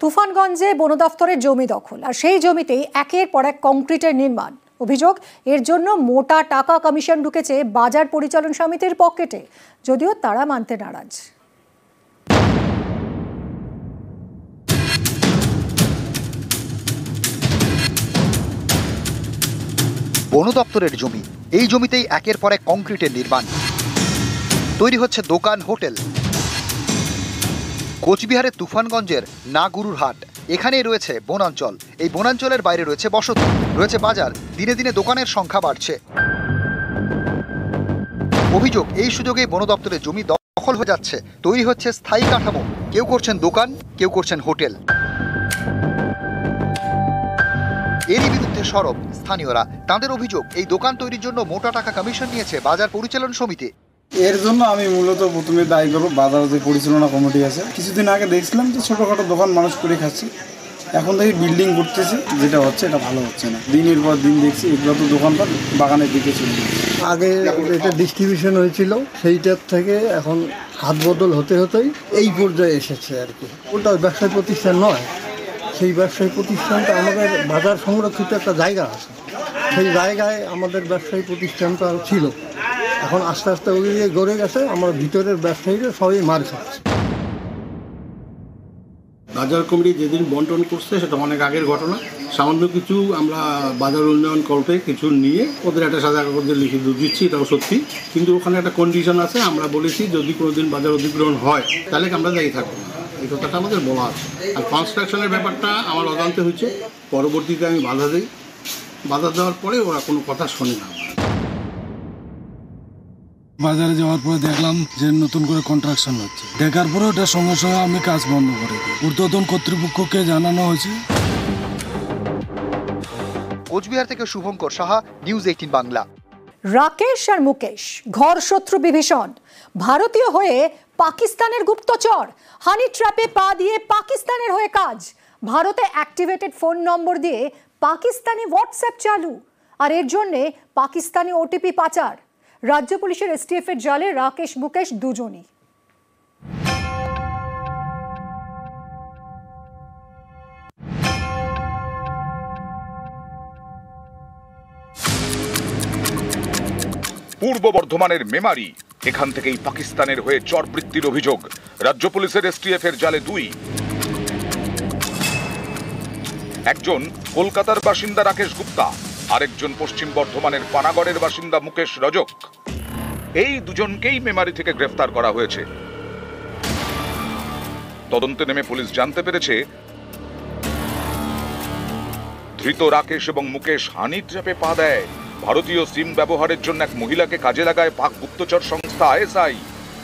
তুফানগঞ্জে বন দফতরের জমি দখল, আর সেই জমিতেই একের পর এক কংক্রিটের নির্মাণ। অভিযোগ, এর জন্য মোটা টাকা কমিশন ঢুকেছে বাজার পরিচালন সমিতির পকেটে, যদিও তারা মানতে নারাজ। বন দপ্তরের জমি, এই জমিতেই একের পর এক কংক্রিটের নির্মাণ। তৈরি হচ্ছে দোকান, হোটেল। কোচবিহারের তুফানগঞ্জের নাগুরুর হাট, এখানেই রয়েছে বনাঞ্চল। এই বনাঞ্চলের বাইরে রয়েছে বসতি, রয়েছে বাজার। দিনে দিনে দোকানের সংখ্যা বাড়ছে। অভিযোগ, এই সুযোগে বন দপ্তরের জমি দখল হয়ে যাচ্ছে। তৈরি হচ্ছে স্থায়ী কাঠামো। কেউ করছেন দোকান, কেউ করছেন হোটেল। এরই বিরুদ্ধে সরব স্থানীয়রা। তাদের অভিযোগ, এই দোকান তৈরির জন্য মোটা টাকা কমিশন নিয়েছে বাজার পরিচালন সমিতি। এর জন্য আমি মূলত প্রথমে দায়ী করব বাজার যে পরিচালনা কমিটি আছে। কিছুদিন আগে দেখছিলাম যে ছোটোখাটো দোকান মানুষ করে খাচ্ছে, এখন দেখি বিল্ডিং করতেছে, যেটা হচ্ছে এটা ভালো হচ্ছে না। দিনের পর দিন দেখছি এগুলো তো দোকানপাট বাগানের দিকে চলে যাচ্ছে। আগে এটা ডিস্ট্রিবিউশন হয়েছিল, সেইটার থেকে এখন হাত বদল হতে হতেই এই পর্যায়ে এসেছে আর কি। ওটা ব্যবসায়ী প্রতিষ্ঠান নয়, সেই ব্যবসায়ী প্রতিষ্ঠানটা আমাদের বাজার সংরক্ষিত একটা জায়গা আছে, সেই জায়গায় আমাদের ব্যবসায়ী প্রতিষ্ঠানটা ছিল। এখন আস্তে আস্তে ওই গড়ে গেছে, আমার ভিতরের ব্যবসায়ীরা সবই মার খাচ্ছে। বাজার কমিটি যেদিন বন্টন করছে সেটা অনেক আগের ঘটনা। সামান্য কিছু আমরা বাজার উন্নয়ন করতে কিছু নিয়ে ওদের একটা সাদা কাগজে লিখে দিচ্ছি, এটাও সত্যি। কিন্তু ওখানে একটা কন্ডিশন আছে, আমরা বলেছি যদি কোনোদিন বাজার অধিগ্রহণ হয় তাহলে আমরা দায়ী থাকবো না, এই কথাটা আমাদের বলা আছে। আর কনস্ট্রাকশনের ব্যাপারটা আমার অজান্তে হয়েছে, পরবর্তীতে আমি বাধা দিই। বাধা দেওয়ার পরে ওরা কোনো কথা শোনে না। বাজারে যাওয়ার পরে দেখলাম যে নতুন করে কন্ট্রাকশন হচ্ছে। দেখার পরে ওটার সঙ্গে সঙ্গে আমি কাজ বন্ধ করে দিই। ঊর্ধ্বতন কর্তৃপক্ষকে জানানো হয়েছে। কোচবিহার থেকে শুভঙ্কর সাহা, নিউজ 18 বাংলা। রাকেশ আর মুকেশ ঘর শত্রু বিভীষণ। ভারতীয় হয়ে পাকিস্তানের গুপ্তচর, হানি ট্র্যাপে পা দিয়ে পাকিস্তানের হয়ে কাজ। ভারতে অ্যাক্টিভেটেড ফোন নম্বর দিয়ে পাকিস্তানি হোয়াটসঅ্যাপ চালু, আর এর জন্যে পাকিস্তানি ওটিপি পাচার। রাজ্য পুলিশের এসটিএফ এর জালে রাকেশ মুকেশ দুজনই। পূর্ব বর্ধমানের মেমারি, এখান থেকেই পাকিস্তানের হয়ে চরবৃত্তির অভিযোগ। রাজ্য পুলিশের এসটিএফ এর জালে দুই। একজন কলকাতার বাসিন্দা রাকেশ গুপ্তা, আরেকজন পশ্চিম বর্ধমানের পানাগড়ের বাসিন্দা মুকেশ রজক। এই দুজনকেই মেমারি থেকে গ্রেফতার করা হয়েছে। তদন্তে নেমে পুলিশ জানতে পেরেছে ধৃত রাকেশ এবং মুকেশ হানি ট্র্যাপে পা দেয়। ভারতীয় সিম ব্যবহারের জন্য এক মহিলাকে কাজে লাগায় পাক গুপ্তচর সংস্থা আইএসআই।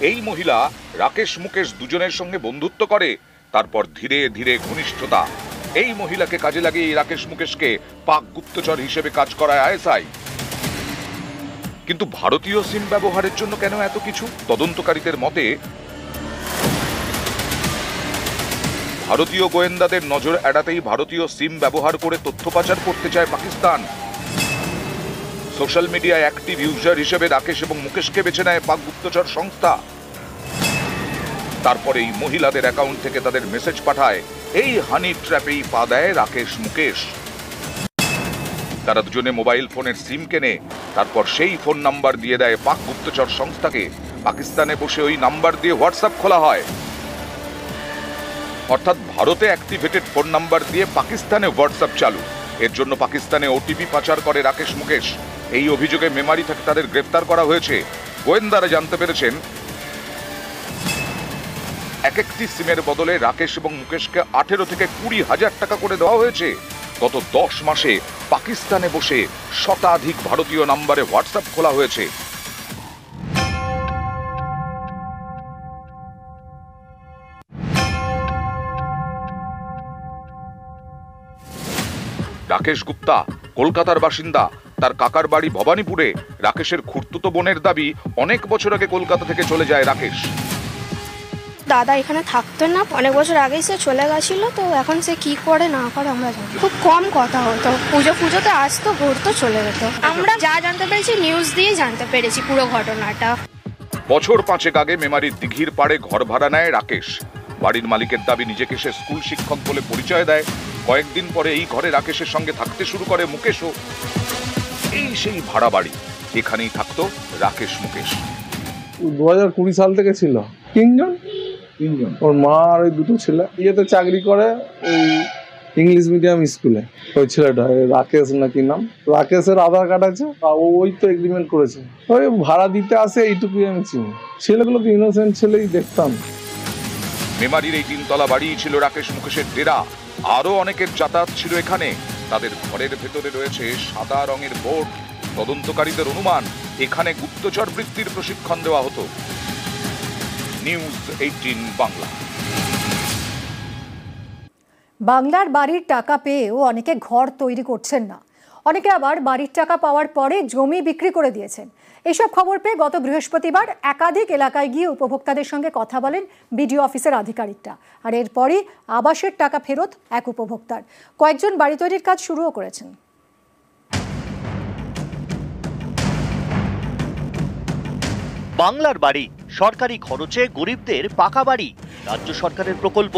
এই মহিলা রাকেশ মুকেশ দুজনের সঙ্গে বন্ধুত্ব করে, তারপর ধীরে ধীরে ঘনিষ্ঠতা। এই মহিলাকে কাজে লাগিয়ে রাকেশ মুকেশকে পাক গুপ্তচর হিসেবে কাজ করায় আইএসআই। কিন্তু ভারতীয় সিম ব্যবহারের জন্য কেন এত কিছু? তদন্তকারীদের মতে ভারতীয় গোয়েন্দাদের নজর এড়াতেই ভারতীয় সিম ব্যবহার করে তথ্য পাচার করতে চায় পাকিস্তান। সোশ্যাল মিডিয়ায় অ্যাক্টিভ ইউজার হিসেবে রাকেশ এবং মুকেশকে বেছে নেয় পাক গুপ্তচর সংস্থা। তারপরে এই মহিলাদের অ্যাকাউন্ট থেকে তাদের মেসেজ পাঠায়। এই হানি ট্র্যাপেই পা দেয় রাকেশ মুকেশ। তারা দুজনে মোবাইল ফোনের সিম কেনে, তারপর সেই ফোন নাম্বার দিয়ে দেয় পাক গুপ্তচর সংস্থাকে। পাকিস্তানে বসে ওই নাম্বার দিয়ে হোয়াটসঅ্যাপ খোলা হয়। অর্থাৎ ভারতে অ্যাক্টিভেটেড ফোন নাম্বার দিয়ে পাকিস্তানে হোয়াটসঅ্যাপ চালু। এর জন্য পাকিস্তানে ওটিপি পাচার করে রাকেশ মুকেশ। এই অভিযোগে মেমারি থেকে তাদের গ্রেফতার করা হয়েছে। গোয়েন্দারা জানতে পেরেছেন এক একটি সিমের বদলে রাকেশ এবং মুকেশকে 18 থেকে 20,000 টাকা করে দেওয়া হয়েছে। গত 10 মাসে পাকিস্তানে বসে শতাধিক ভারতীয় নাম্বারে হোয়াটসঅ্যাপ খোলা হয়েছে। রাকেশ গুপ্তা কলকাতার বাসিন্দা, তার কাকার বাড়ি ভবানীপুরে। রাকেশের খুড়তুতো বোনের দাবি, অনেক বছর আগে কলকাতা থেকে চলে যায় রাকেশ। দাদা এখানে থাকতো না, অনেক বছর আগেই সে চলে গেছিল। তো এখন সে কি করে না করে আমরা জানি। খুব কম কথা হতো, পুজোতে আসতো, ঘুরতো, চলে যেত। আমরা যা জানতে পেরেছি নিউজ দিয়ে জানতে পেরেছি পুরো ঘটনাটা। বছর 5 আগে মেমারির দিঘির পাড়ে ঘর ভাড়া নেয় রাকেশ। বাড়ির মালিকের দাবি নিজেকে সে স্কুল শিক্ষক বলে পরিচয় দেয়। কয়েকদিন পরে এই ঘরে রাকেশের সঙ্গে থাকতে শুরু করে মুকেশও। এই সেই ভাড়া বাড়ি, এখানেই থাকতো রাকেশ মুকেশ। 2020 সাল থেকে ছিল তিনজন, ওর মা আর ওই দুটো ছেলে ইয়েতে চাকরি করে ওই ইংলিশ মিডিয়াম স্কুলে। ওই ছেলেটা রাকেশ নাকি নাম, রাকেশের আধার কার্ড আছে, ওই তো এগ্রিমেন্ট করেছে। ওই ভাড়া দিতে আসে, এইটুকুই আমি চিনি। ছেলেগুলো তো ইনোসেন্ট ছেলেই দেখতাম। মেমারির এই 3 তলা বাড়ি ছিল রাকেশ মুকেশের ডেরা। আরো অনেকের যাতায়াত ছিল এখানে। তাদের ঘরের ভেতরে রয়েছে সাদা রঙের বোর্ড। তদন্তকারীদের অনুমান এখানে গুপ্তচর বৃত্তির প্রশিক্ষণ দেওয়া হতো। নিউজ 18 বাংলা। বাংলার বাড়ির টাকা পেয়েও অনেকে ঘর তৈরি করছেন না, অনেকে আবার বাড়ির টাকা পাওয়ার পরে জমি বিক্রি করে দিয়েছেন। এইসব খবর পেয়ে গত বৃহস্পতিবার একাধিক এলাকায় গিয়ে উপভোক্তাদের সঙ্গে কথা বলেন বিডিও অফিসের আধিকারিকরা। আর এরপরই আবাসের টাকা ফেরত এক উপভোক্তার। কয়েকজন বাড়ি তৈরির কাজ শুরুও করেছেন। বাংলার বাড়ি, সরকারি খরচে গরিবদের পাকা বাড়ি, রাজ্য সরকারের প্রকল্প।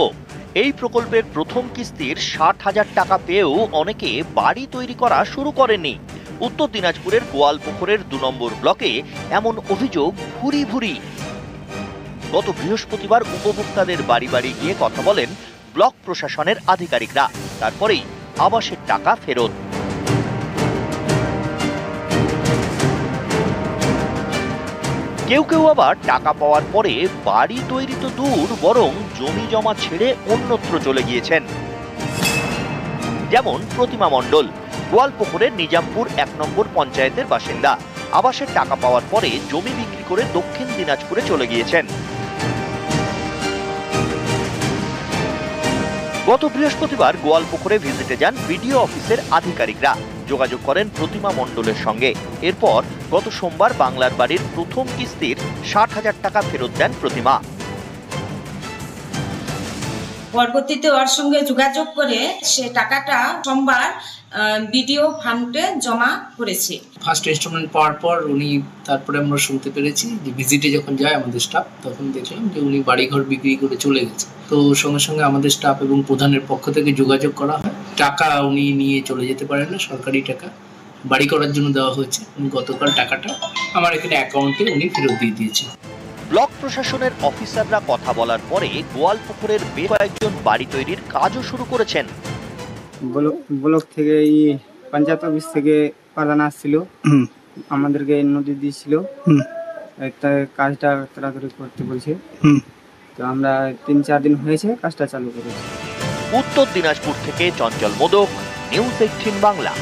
এই প্রকল্পের প্রথম কিস্তির 60,000 টাকা পেয়েও অনেকে বাড়ি তৈরি করা শুরু করেনি। উত্তর দিনাজপুরের গোয়ালপুকুরের 2 নম্বর ব্লকে এমন অভিযোগ ভুরি ভুরি। গত বৃহস্পতিবার উপভোক্তাদের বাড়ি বাড়ি গিয়ে কথা বলেন ব্লক প্রশাসনের আধিকারিকরা। তারপরেই আবাসের টাকা ফেরত। কেউ কেউ আবার টাকা পাওয়ার পরে বাড়ি তৈরি তো দূর, বরং জমি জমা ছেড়ে অন্যত্র চলে গিয়েছেন। যেমন প্রতিমা মণ্ডল, গোয়ালপুকুরের নিজামপুর 1 নম্বর পঞ্চায়েতের বাসিন্দা। আবাসের টাকা পাওয়ার পরে জমি বিক্রি করে দক্ষিণ দিনাজপুরে চলে গিয়েছেন। গত বৃহস্পতিবার গোয়ালপুকুরে ভিজিটে যান বিডিও অফিসের আধিকারিকরা। যোগাযোগ করেন প্রতিমা মণ্ডলের সঙ্গে। এরপর গত সোমবার বাংলার বাড়ির প্রথম কিস্তির 60,000 টাকা ফেরত দেন প্রতিমা। পরবর্তীতে ওর সঙ্গে যোগাযোগ করে সে টাকাটা সোমবার বিডিও ফান্ডে জমা করেছে। ফার্স্ট ইনস্টলমেন্ট পাওয়ার পর উনি, তারপরে আমরা শুনতে পেরেছি যে ভিজিটে যখন যায় আমাদের স্টাফ, তখন দেখলাম যে উনি বাড়িঘর বিক্রি করে চলে গেছে। তো সঙ্গে সঙ্গে আমাদের স্টাফ এবং প্রধানের পক্ষ থেকে যোগাযোগ করা হয়। টাকা উনি নিয়ে চলে যেতে পারেন না, সরকারি টাকা বাড়ি করার জন্য দেওয়া হয়েছে। গতকাল টাকাটা আমার এখানে অ্যাকাউন্টে উনি ফেরত দিয়ে দিয়েছে। ব্লক প্রশাসনের অফিসাররা কথা বলার পরে গোয়ালপুকুরের বেশ কয়েকজন বাড়ি তৈরির কাজও শুরু করেছেন। ব্লক থেকে এই পঞ্চায়েত অফিস থেকে প্রধান আসছিল, আমাদেরকে নোটিশ দিয়েছিল একটা কাজটা তাড়াতাড়ি করতে বলছে। তো আমরা 3-4 দিন হয়েছে কাজটা চালু করেছি। উত্তর দিনাজপুর থেকে চঞ্চল মোদক, নিউজ 18 বাংলা।